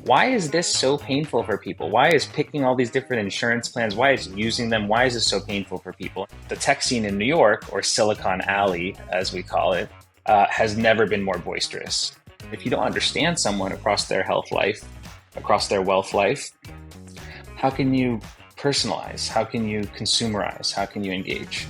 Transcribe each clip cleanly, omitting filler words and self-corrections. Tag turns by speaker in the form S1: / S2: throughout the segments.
S1: Why is this so painful for people? Why is picking all these different insurance plans, why is using them, why is this so painful for people? The tech scene in New York, or Silicon Alley, as we call it, has never been more boisterous. If you don't understand someone across their health life, across their wealth life, how can you personalize? How can you consumerize? How can you engage?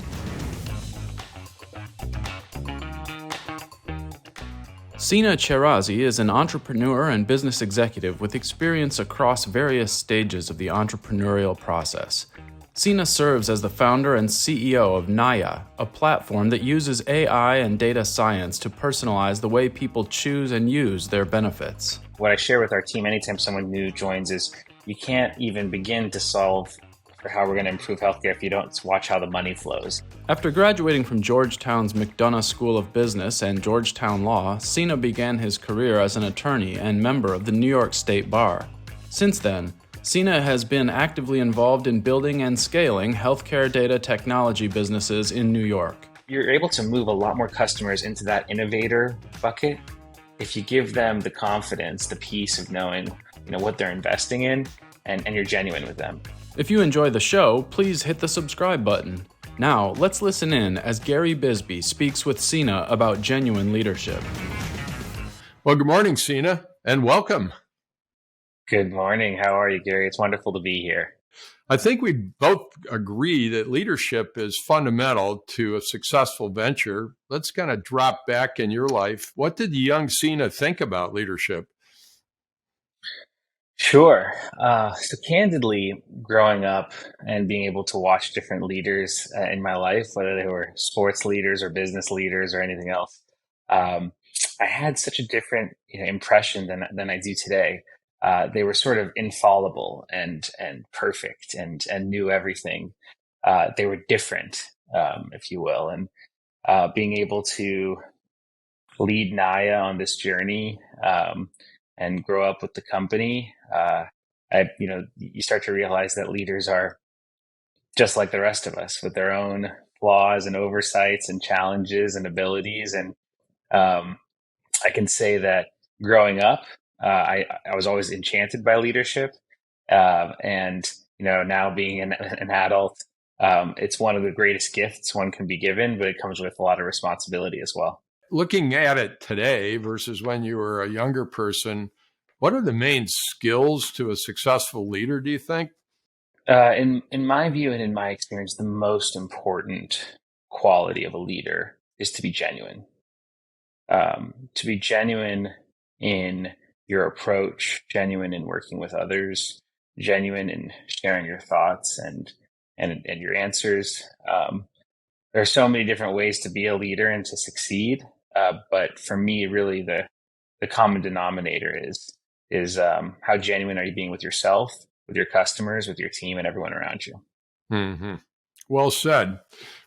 S2: Sina Chehrazi is an entrepreneur and business executive with experience across various stages of the entrepreneurial process. Sina serves as the founder and CEO of Nayya, a platform that uses AI and data science to personalize the way people choose and use their benefits.
S1: What I share with our team anytime someone new joins is you can't even begin to solve for how we're going to improve healthcare if you don't watch how the money flows.
S2: After graduating from Georgetown's McDonough School of Business and Georgetown Law, Sina began his career as an attorney and member of the New York State Bar. Since then, Sina has been actively involved in building and scaling healthcare data technology businesses in New York.
S1: You're able to move a lot more customers into that innovator bucket if you give them the confidence, the peace of knowing, what they're investing in, and you're genuine with them.
S2: If you enjoy the show, please hit the subscribe button. Now, let's listen in as Gary Bisbee speaks with Sina about genuine leadership.
S3: Well, good morning, Sina, and welcome.
S1: Good morning. How are you, Gary? It's wonderful to be here.
S3: I think we both agree that leadership is fundamental to a successful venture. Let's kind of drop back in your life. What did the young Sina think about leadership?
S1: Sure. So candidly, growing up and being able to watch different leaders in my life, whether they were sports leaders or business leaders or anything else, I had such a different impression than I do today. They were sort of infallible and perfect and knew everything. They were different, if you will, and being able to lead Nayya on this journey and grow up with the company, you start to realize that leaders are just like the rest of us with their own flaws and oversights and challenges and abilities. And I can say that growing up, I was always enchanted by leadership. And now being an adult, it's one of the greatest gifts one can be given, but it comes with a lot of responsibility as well.
S3: Looking at it today versus when you were a younger person, what are the main skills to a successful leader, do you think?
S1: In my view and in my experience, the most important quality of a leader is to be genuine. To be genuine in your approach, genuine in working with others, genuine in sharing your thoughts and your answers. There are so many different ways to be a leader and to succeed. But for me, really, the common denominator is how genuine are you being with yourself, with your customers, with your team, and everyone around you.
S3: Mm-hmm. Well said.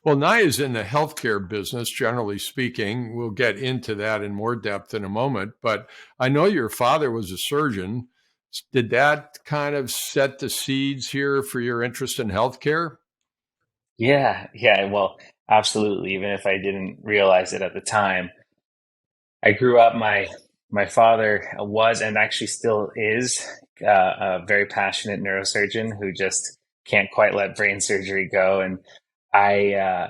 S3: Well, Nayya is in the healthcare business, generally speaking. We'll get into that in more depth in a moment. But I know your father was a surgeon. Did that kind of set the seeds here for your interest in healthcare?
S1: Yeah, well, absolutely. Even if I didn't realize it at the time, I grew up. My father was and actually still is a very passionate neurosurgeon who just can't quite let brain surgery go. And I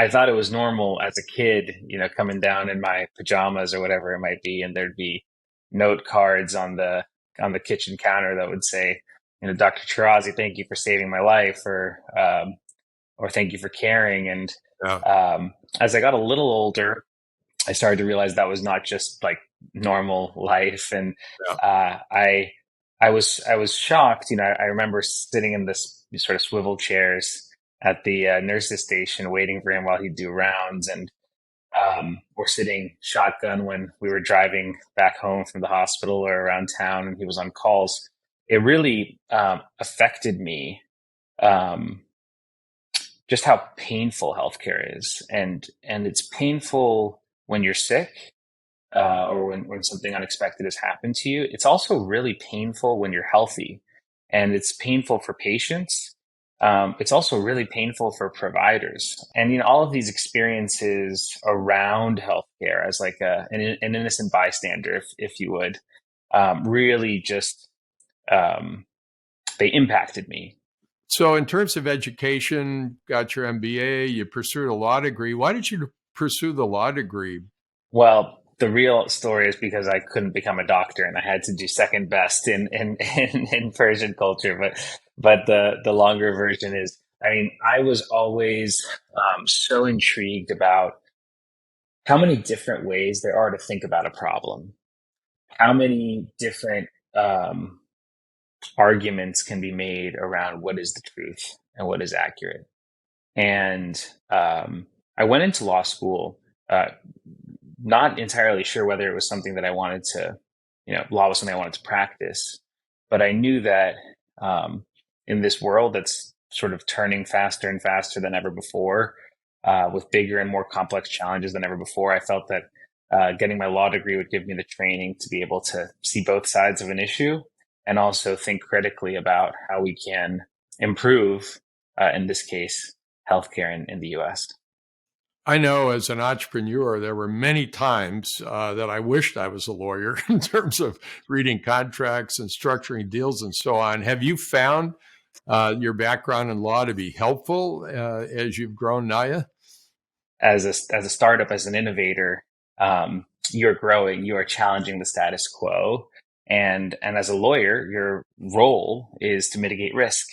S1: thought it was normal as a kid, coming down in my pajamas or whatever it might be, and there'd be note cards on the kitchen counter that would say, Dr. Chehrazi, thank you for saving my life, or thank you for caring. And
S3: Yeah.
S1: as I got a little older, I started to realize that was not just like normal life. And
S3: Yeah.
S1: I was shocked. I remember sitting in this sort of swivel chairs at the nurse's station, waiting for him while he'd do rounds, and or sitting shotgun when we were driving back home from the hospital or around town, and he was on calls. It really affected me. Just how painful healthcare is, and it's painful when you're sick, or when something unexpected has happened to you. It's also really painful when you're healthy, and it's painful for patients. it's also really painful for providers. And all of these experiences around healthcare as like an innocent bystander, if you would, really just um, they impacted me.
S3: So, in terms of education, got your MBA, you pursued a law degree. Why did you pursue the law degree?
S1: Well, the real story is because I couldn't become a doctor and I had to do second best in Persian culture. But the longer version is, I mean, I was always so intrigued about how many different ways there are to think about a problem, how many different arguments can be made around what is the truth and what is accurate. And I went into law school, not entirely sure whether it was something that I wanted to, law was something I wanted to practice. But I knew that in this world that's sort of turning faster and faster than ever before, with bigger and more complex challenges than ever before, I felt that getting my law degree would give me the training to be able to see both sides of an issue and also think critically about how we can improve, in this case, healthcare in the US.
S3: I know as an entrepreneur, there were many times that I wished I was a lawyer in terms of reading contracts and structuring deals and so on. Have you found your background in law to be helpful as you've grown Nayya?
S1: As a startup, as an innovator, you're growing, you are challenging the status quo. And as a lawyer, your role is to mitigate risk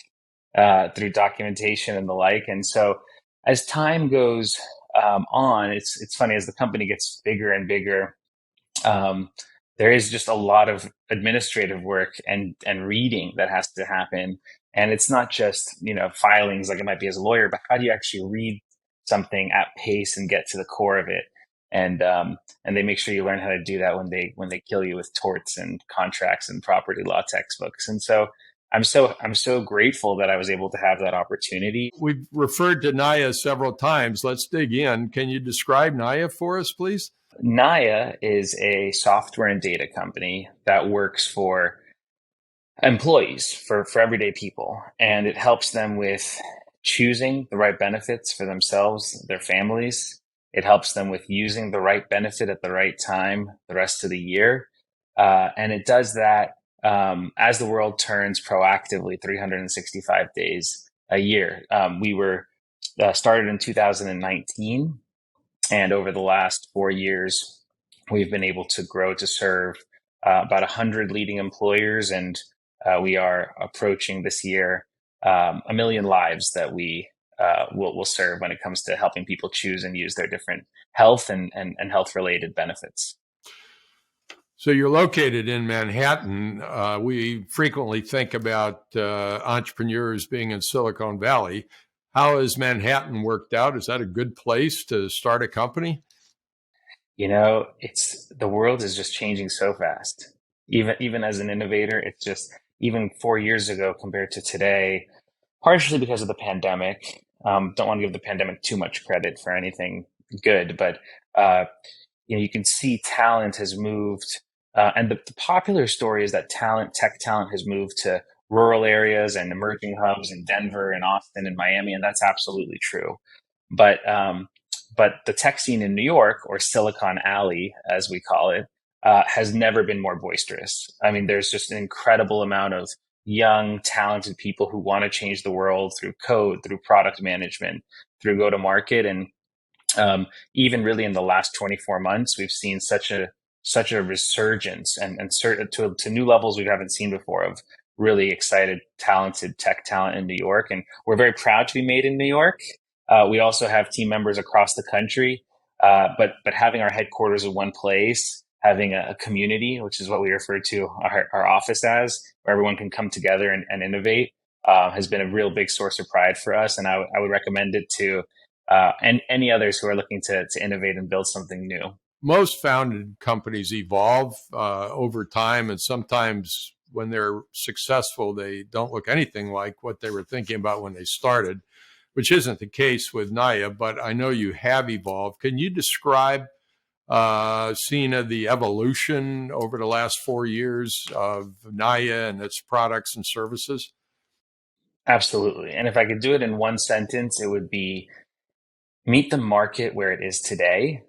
S1: through documentation and the like. And so as time goes on, it's funny, as the company gets bigger and bigger, um, there is just a lot of administrative work and reading that has to happen. And it's not just filings like it might be as a lawyer, but how do you actually read something at pace and get to the core of it? And they make sure you learn how to do that when they kill you with torts and contracts and property law textbooks. And so I'm so grateful that I was able to have that opportunity.
S3: We've referred to Nayya several times. Let's dig in. Can you describe Nayya for us, please?
S1: Nayya is a software and data company that works for employees, for everyday people, and it helps them with choosing the right benefits for themselves, their families. It helps them with using the right benefit at the right time the rest of the year. And it does that as the world turns proactively 365 days a year. We were started in 2019, and over the last 4 years, we've been able to grow to serve about 100 leading employers, and we are approaching this year 1 million lives that we will serve when it comes to helping people choose and use their different health and health related benefits.
S3: So you're located in Manhattan. We frequently think about entrepreneurs being in Silicon Valley. How has Manhattan worked out? Is that a good place to start a company?
S1: It's the world is just changing so fast. Even as an innovator, it's just even 4 years ago compared to today, partially because of the pandemic. Don't want to give the pandemic too much credit for anything good, but you can see talent has moved, and the popular story is that tech talent has moved to rural areas and emerging hubs in Denver and Austin and Miami, and that's absolutely true. But the tech scene in New York, or Silicon Alley, as we call it, has never been more boisterous. I mean, there's just an incredible amount of young, talented people who want to change the world through code, through product management, through go to market, and even really in the last 24 months, we've seen such a resurgence and to new levels we haven't seen before of really excited, talented tech talent in New York, and we're very proud to be made in New York. We also have team members across the country, but having our headquarters in one place, having a community, which is what we refer to our office as, where everyone can come together and innovate, has been a real big source of pride for us. And I would recommend it to and any others who are looking to innovate and build something new.
S3: Most founded companies evolve over time, and sometimes when they're successful, they don't look anything like what they were thinking about when they started, which isn't the case with Nayya, but I know you have evolved. Can you describe, Sina, the evolution over the last 4 years of Nayya and its products and services?
S1: Absolutely. And if I could do it in one sentence, it would be meet the market where it is today,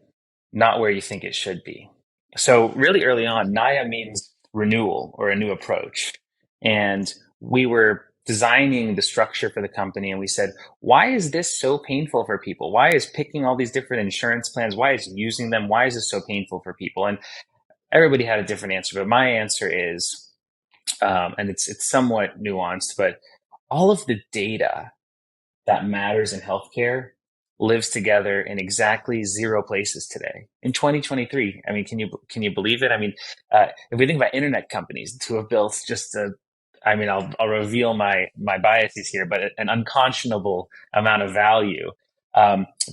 S1: not where you think it should be. So really early on, Nayya means renewal or a new approach. And we were designing the structure for the company and we said, why is this so painful for people? Why is picking all these different insurance plans? Why is using them? Why is this so painful for people? And everybody had a different answer, but my answer is, and it's somewhat nuanced, but all of the data that matters in healthcare lives together in exactly zero places today in 2023. I mean, can you believe it? I mean, if we think about internet companies who have built just a, I mean, I'll reveal my biases here, but an unconscionable amount of value.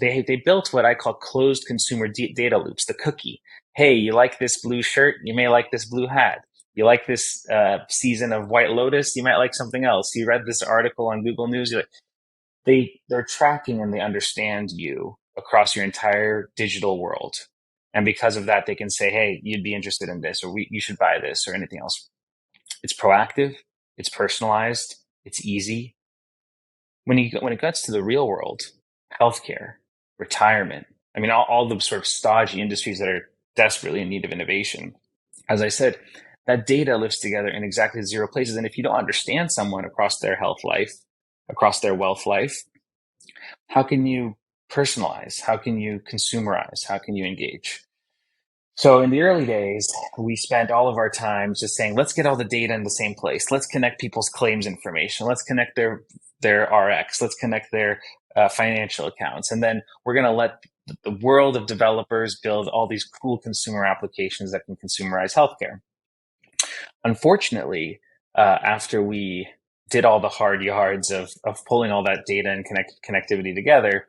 S1: They built what I call closed consumer data loops, the cookie. Hey, you like this blue shirt? You may like this blue hat. You like this season of White Lotus? You might like something else. You read this article on Google News. They're tracking and they understand you across your entire digital world. And because of that, they can say, hey, you'd be interested in this, or you should buy this, or anything else. It's proactive, it's personalized, it's easy. When it gets to the real world, healthcare, retirement, I mean, all the sort of stodgy industries that are desperately in need of innovation. As I said, that data lives together in exactly zero places. And if you don't understand someone across their health life, across their wealth life, how can you personalize? How can you consumerize? How can you engage? So in the early days, we spent all of our time just saying, let's get all the data in the same place. Let's connect people's claims information. Let's connect their RX. Let's connect their financial accounts. And then we're going to let the world of developers build all these cool consumer applications that can consumerize healthcare. Unfortunately, after we did all the hard yards of pulling all that data and connectivity together,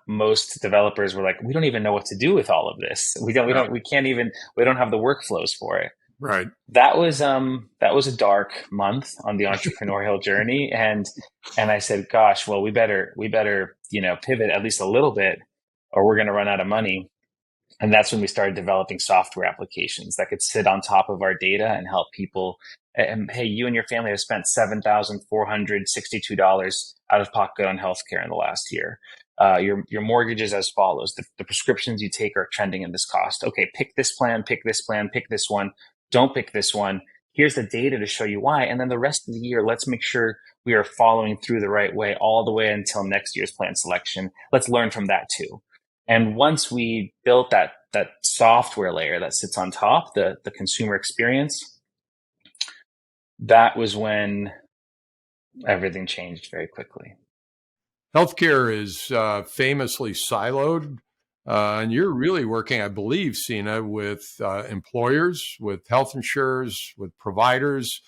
S1: most developers were like, we don't even know what to do with all of this. We don't have the workflows for it.
S3: Right.
S1: That was a dark month on the entrepreneurial journey. And I said, gosh, well, we better, pivot at least a little bit or we're going to run out of money. And that's when we started developing software applications that could sit on top of our data and help people. And hey, you and your family have spent $7,462 out of pocket on healthcare in the last year. Your mortgage is as follows. The prescriptions you take are trending in this cost. Okay, pick this plan, pick this plan, pick this one. Don't pick this one. Here's the data to show you why. And then the rest of the year, let's make sure we are following through the right way all the way until next year's plan selection. Let's learn from that too. And once we built that software layer that sits on top, the consumer experience, that was when everything changed very quickly.
S3: Healthcare is famously siloed, and you're really working, I believe, Sina, with employers, with health insurers, with providers.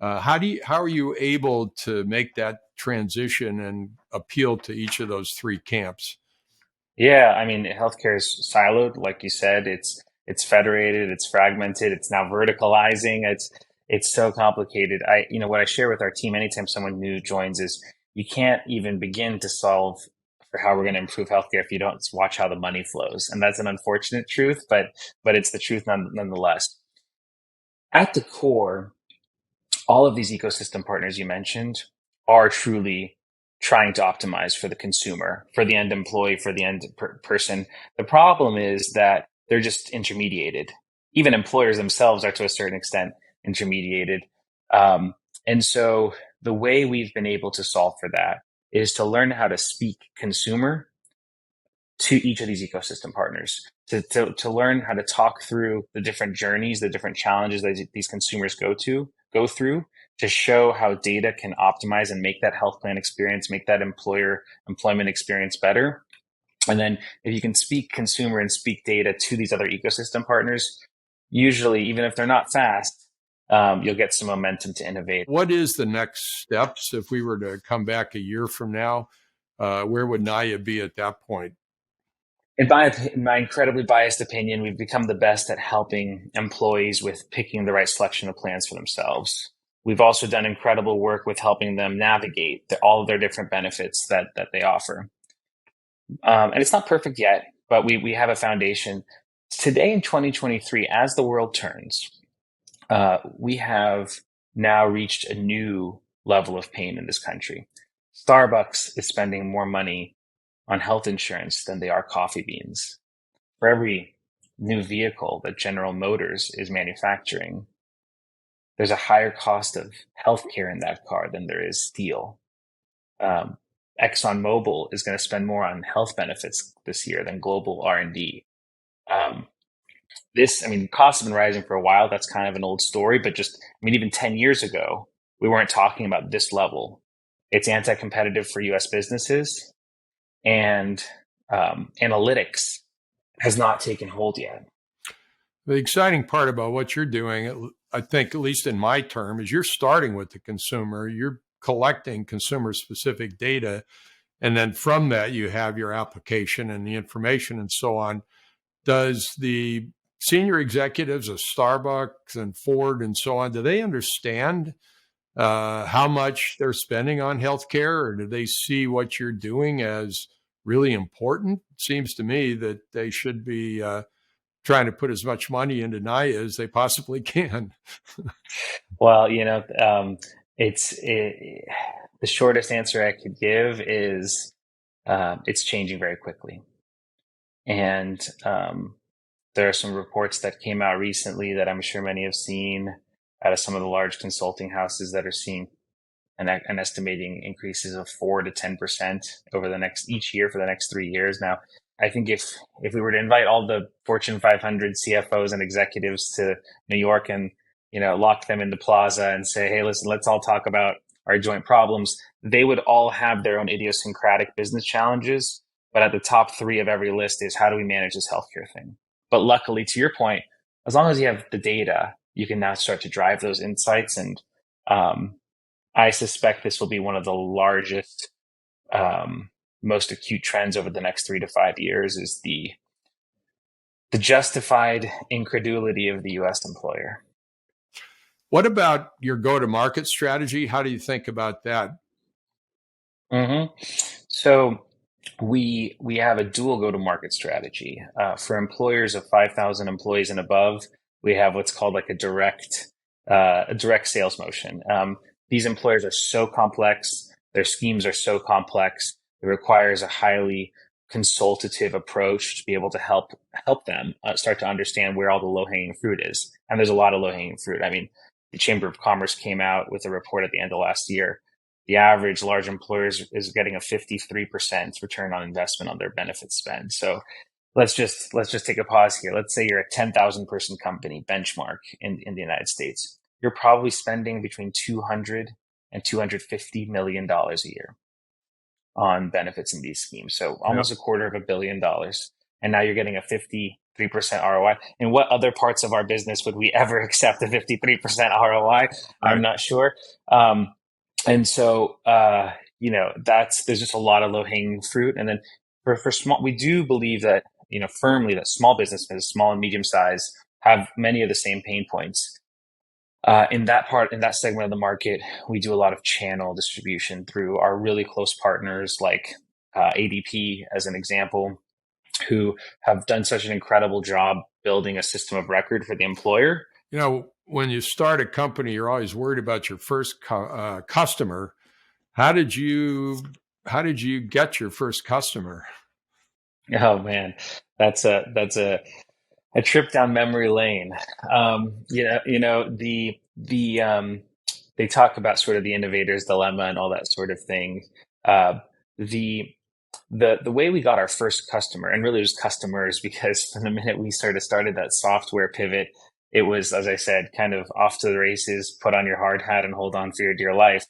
S3: How are you able to make that transition and appeal to each of those three camps?
S1: Yeah, I mean, healthcare is siloed, like you said. It's federated, it's fragmented, it's now verticalizing. It's so complicated. What I share with our team anytime someone new joins is you can't even begin to solve for how we're going to improve healthcare if you don't watch how the money flows. And that's an unfortunate truth, but it's the truth nonetheless. At the core, all of these ecosystem partners you mentioned are truly trying to optimize for the consumer, for the end employee, for the end person. The problem is that they're just intermediated. Even employers themselves are to a certain extent intermediated. And so the way we've been able to solve for that is to learn how to speak consumer to each of these ecosystem partners, to learn how to talk through the different journeys, the different challenges that these consumers go through to show how data can optimize and make that health plan experience, make that employment experience better. And then if you can speak consumer and speak data to these other ecosystem partners, usually, even if they're not fast, you'll get some momentum to innovate.
S3: What is the next steps if we were to come back a year from now? Where would Nayya be at that point?
S1: In my incredibly biased opinion, we've become the best at helping employees with picking the right selection of plans for themselves. We've also done incredible work with helping them navigate all of their different benefits that they offer. And it's not perfect yet, but we have a foundation. Today in 2023, as the world turns, we have now reached a new level of pain in this country. Starbucks is spending more money on health insurance than they are coffee beans. For every new vehicle that General Motors is manufacturing, there's a higher cost of healthcare in that car than there is steel. Um, ExxonMobil is going to spend more on health benefits this year than global R&D. Um, costs have been rising for a while. That's kind of an old story, but even 10 years ago, we weren't talking about this level. It's anti-competitive for US businesses, and analytics has not taken hold yet.
S3: The exciting part about what you're doing, I think, at least in my term, is you're starting with the consumer. You're collecting consumer-specific data, and then from that, you have your application and the information and so on. Does the senior executives of Starbucks and Ford and so on, do they understand how much they're spending on healthcare, or do they see what you're doing as really important? It seems to me that they should be trying to put as much money into Nayya as they possibly can.
S1: Well, the shortest answer I could give is it's changing very quickly. And there are some reports that came out recently that I'm sure many have seen out of some of the large consulting houses that are seeing an estimating increases of 4 to 10% over each year for the next 3 years. Now, I think if we were to invite all the Fortune 500 CFOs and executives to New York and lock them in the plaza and say, hey, listen, let's all talk about our joint problems, they would all have their own idiosyncratic business challenges. But at the top 3 of every list is, how do we manage this healthcare thing? But luckily, to your point, as long as you have the data, you can now start to drive those insights. And I suspect this will be one of the largest, most acute trends over the next 3 to 5 years, is the justified incredulity of the U.S. employer.
S3: What about your go-to-market strategy? How do you think about that?
S1: Mm-hmm. So we have a dual go-to-market strategy. For employers of 5,000 employees and above, we have what's called like a direct sales motion. These employers are so complex; their schemes are so complex. It requires a highly consultative approach to be able to help them start to understand where all the low-hanging fruit is. And there's a lot of low-hanging fruit. The Chamber of Commerce came out with a report at the end of last year. The average large employers is getting a 53% return on investment on their benefit spend. So let's just take a pause here. Let's say you're a 10,000 person company benchmark in the United States. You're probably spending between $200 and $250 million a year on benefits in these schemes. So almost $250 million. And now you're getting a 53% ROI. In what other parts of our business would we ever accept a 53% ROI? I'm not sure. And so, there's just a lot of low hanging fruit. And then for small, we do believe that, firmly that small businesses, small and medium size, have many of the same pain points. In that segment of the market, we do a lot of channel distribution through our really close partners like ADP, as an example, who have done such an incredible job building a system of record for the employer.
S3: When you start a company, you're always worried about your first customer. How did you get your first customer?
S1: Oh man, that's a trip down memory lane. They talk about sort of the innovator's dilemma and all that sort of thing. The way we got our first customer, and really it was customers, because from the minute we started that software pivot, it was, as I said, kind of off to the races, put on your hard hat and hold on for your dear life.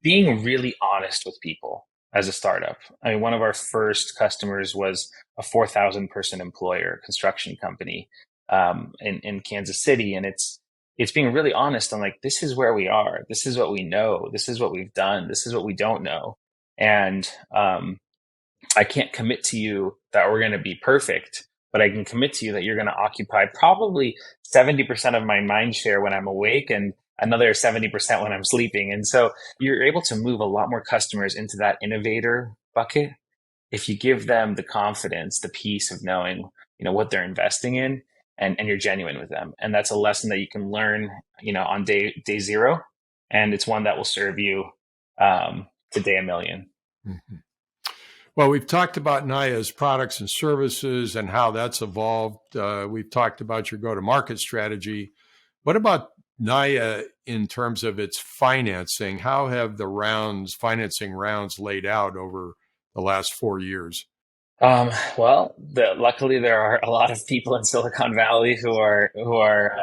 S1: Being really honest with people as a startup. One of our first customers was a 4,000 person employer, construction company in Kansas City. And it's being really honest on like, this is where we are. This is what we know. This is what we've done. This is what we don't know. And I can't commit to you that we're going to be perfect, but I can commit to you that you're going to occupy probably 70% of my mind share when I'm awake and another 70% when I'm sleeping. And so you're able to move a lot more customers into that innovator bucket if you give them the confidence, the peace of knowing, what they're investing in, and you're genuine with them. And that's a lesson that you can learn, on day 0. and it's one that will serve you today a million.
S3: Mhm. Well, we've talked about Nayya's products and services and how that's evolved. We've talked about your go-to-market strategy. What about Nayya in terms of its financing? How have the financing rounds laid out over the last 4 years?
S1: Luckily there are a lot of people in Silicon Valley who are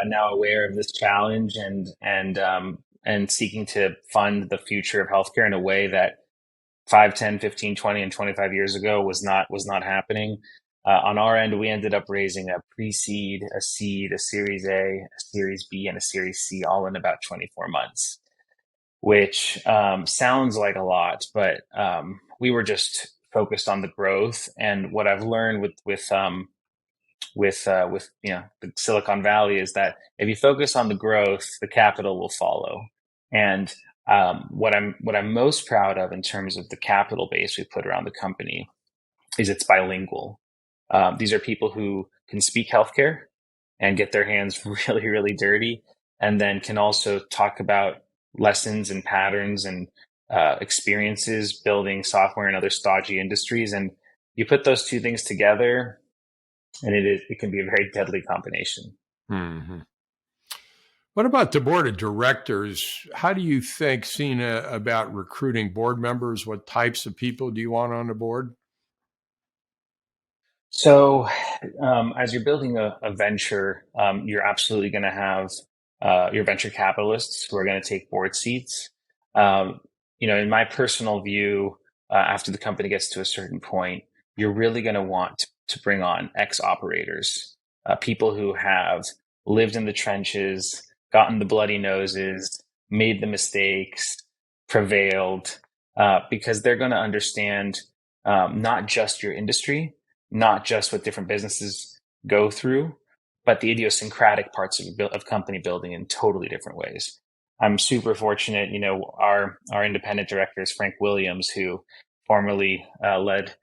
S1: now aware of this challenge and seeking to fund the future of healthcare in a way that 5, 10, 15, 20, and 25 years ago was not happening. On our end, we ended up raising a pre-seed, a seed, a Series A, a Series B, and a Series C, all in about 24 months, which sounds like a lot, but we were just focused on the growth. And what I've learned with the Silicon Valley is that if you focus on the growth, the capital will follow. And what I'm most proud of in terms of the capital base we put around the company is it's bilingual. These are people who can speak healthcare and get their hands really, really dirty, and then can also talk about lessons and patterns and experiences building software in other stodgy industries. And you put those two things together, and it can be a very deadly combination.
S3: Hmm. What about the board of directors? How do you think, Sina, about recruiting board members? What types of people do you want on the board?
S1: So, as you're building a venture, you're absolutely going to have your venture capitalists who are going to take board seats. Um, in my personal view, after the company gets to a certain point, you're really going to want to bring on ex-operators, people who have lived in the trenches, gotten the bloody noses, made the mistakes, prevailed, because they're going to understand not just your industry, not just what different businesses go through, but the idiosyncratic parts of company building in totally different ways. I'm super fortunate. Our independent director is Frank Williams, who formerly led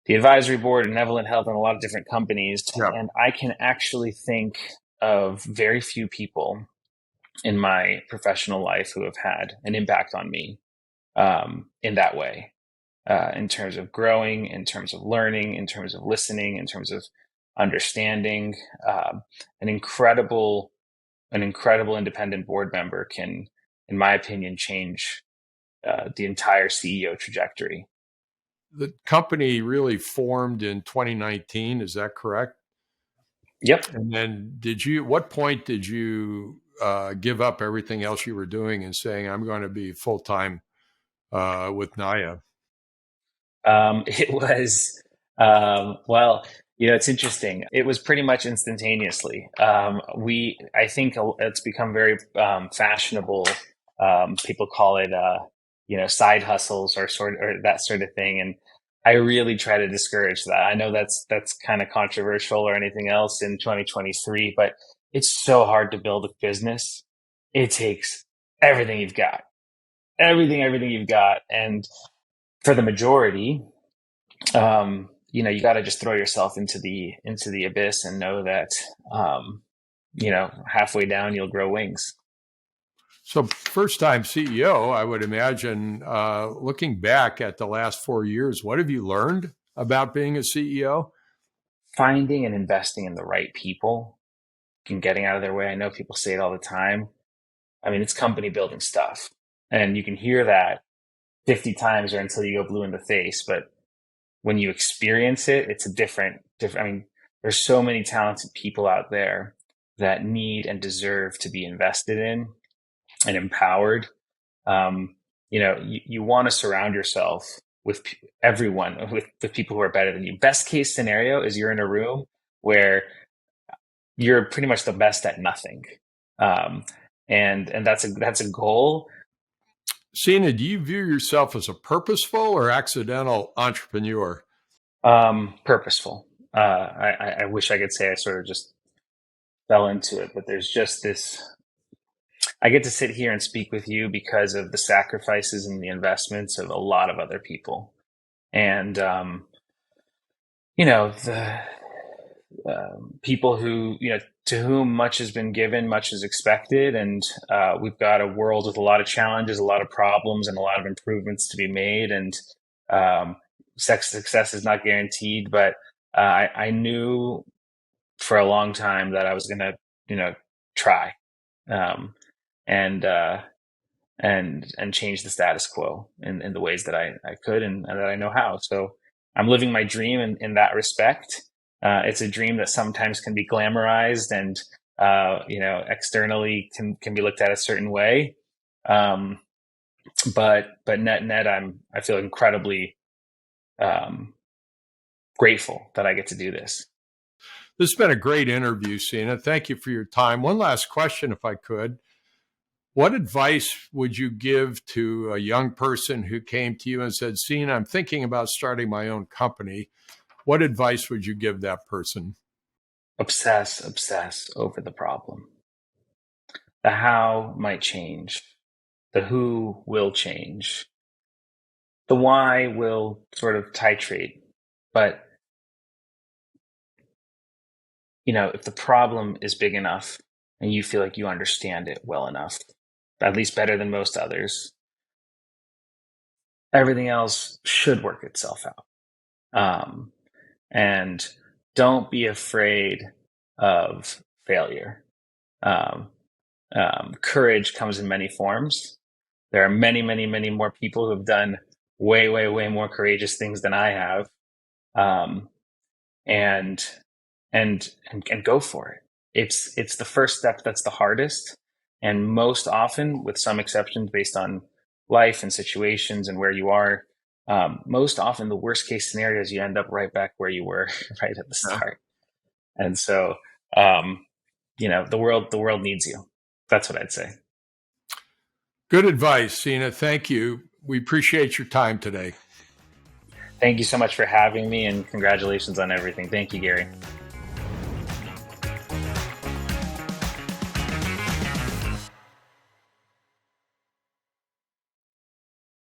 S1: the advisory board of Benevolent Health and a lot of different companies.
S3: Yeah.
S1: And I can actually think of very few people in my professional life who have had an impact on me in that way, in terms of growing, in terms of learning, in terms of listening, in terms of understanding. Um, an incredible, an incredible independent board member can, in my opinion, change the entire CEO trajectory.
S3: The company really formed in 2019. Is that correct?
S1: Yep.
S3: And then what point did you give up everything else you were doing and saying, I'm going to be full time with Nayya?
S1: It was, well, it's interesting. It was pretty much instantaneously. I think it's become very fashionable. People call it, side hustles or that sort of thing. And I really try to discourage that. I know that's kind of controversial or anything else in 2023, but it's so hard to build a business. It takes everything you've got, everything you've got. And for the majority, you got to just throw yourself into the abyss and know that, halfway down you'll grow wings.
S3: So, first time CEO, I would imagine, looking back at the last 4 years, what have you learned about being a CEO?
S1: Finding and investing in the right people and getting out of their way. I know people say it all the time. I mean, it's company building stuff, and you can hear that 50 times or until you go blue in the face. But when you experience it, it's a different. I mean, there's so many talented people out there that need and deserve to be invested in and empowered. You want to surround yourself with everyone, with people who are better than you. Best case scenario is you're in a room where you're pretty much the best at nothing. Um, and that's a goal.
S3: Sina, do you view yourself as a purposeful or accidental entrepreneur?
S1: Purposeful. I wish I could say I sort of just fell into it, but there's just this. I get to sit here and speak with you because of the sacrifices and the investments of a lot of other people. And, the people who, to whom much has been given, much is expected. And we've got a world with a lot of challenges, a lot of problems, and a lot of improvements to be made. And success is not guaranteed, but I knew for a long time that I was going to, try um, and change the status quo in the ways that I could and that I know how. So I'm living my dream in that respect. It's a dream that sometimes can be glamorized and externally can be looked at a certain way. But net, I feel incredibly grateful that I get to do this.
S3: This has been a great interview, Sina. Thank you for your time. One last question, if I could. What advice would you give to a young person who came to you and said, Sina, I'm thinking about starting my own company? What advice would you give that person?
S1: Obsess over the problem. The how might change. The who will change. The why will sort of titrate. But, if the problem is big enough and you feel like you understand it well enough, at least better than most others, everything else should work itself out. And don't be afraid of failure. Courage comes in many forms. There are many, many, many more people who have done way, way, way more courageous things than I have. And go for it. It's the first step that's the hardest. And most often, with some exceptions based on life and situations and where you are, most often the worst case scenario is you end up right back where you were right at the start. And so, the world needs you. That's what I'd say.
S3: Good advice, Sina. Thank you. We appreciate your time today.
S1: Thank you so much for having me, and congratulations on everything. Thank you, Gary.